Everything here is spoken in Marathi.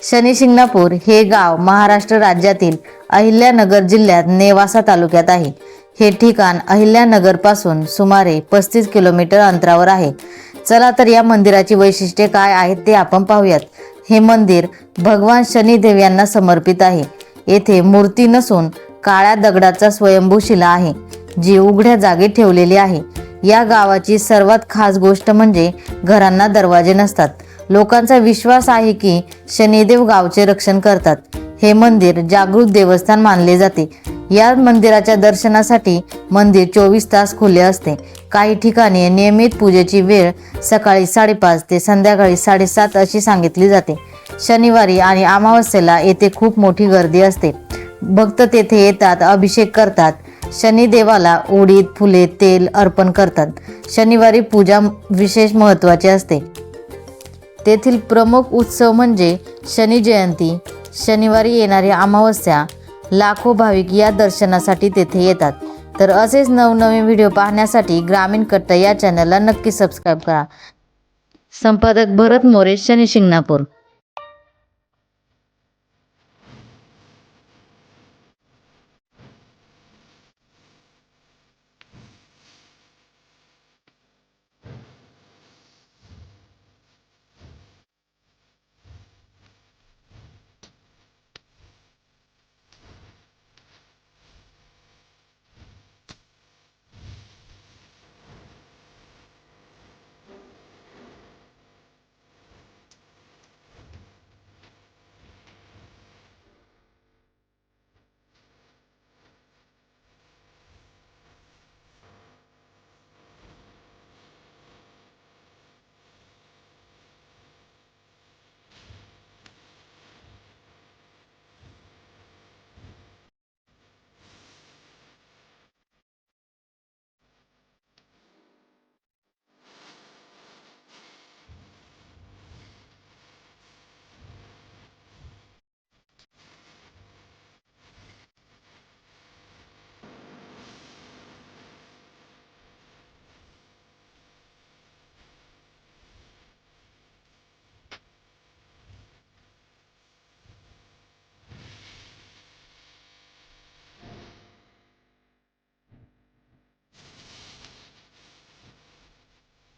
शनी शिंगणापूर हे गाव महाराष्ट्र राज्यातील अहिल्यानगर जिल्ह्यात नेवासा तालुक्यात आहे। हे ठिकाण अहिल्यानगर पासून सुमारे 35 किलोमीटर अंतरावर आहे। चला तर या मंदिराची वैशिष्ट्ये काय आहेत ते आपण पाहूयात। हे मंदिर भगवान शनिदेव यांना समर्पित आहे। येथे मूर्ती नसून काळ्या दगडाचा स्वयंभू शिला आहे, जी उघड्या जागी ठेवलेली आहे। या गावाची सर्वात खास गोष्ट म्हणजे घरांना दरवाजे नसतात। लोकांचा विश्वास आहे की शनिदेव गावचे रक्षण करतात। हे मंदिर जागृत देवस्थान मानले जाते। या मंदिराच्या दर्शनासाठी मंदिर 24 तास खुले असते। काही ठिकाणी नियमित पूजेची वेळ सकाळी 5:30 ते संध्याकाळी 7:30 अशी सांगितली जाते। शनिवारी आणि अमावस्येला येथे खूप मोठी गर्दी असते। भक्त तेथे येतात, अभिषेक करतात, शनिदेवाला उडीद, फुले, तेल अर्पण करतात। शनिवारी पूजा विशेष महत्त्वाची असते। तेथील प्रमुख उत्सव म्हणजे शनी जयंती, शनिवारी येणारी अमावस्या। लाखो भाविक या दर्शनासाठी तेथे येतात। तर असेच नवनवीन व्हिडिओ पाहण्यासाठी ग्रामीण कट्टा या चॅनलला नक्की सबस्क्राईब करा। संपादक भरत मोरे, शनी शिंगणापूर।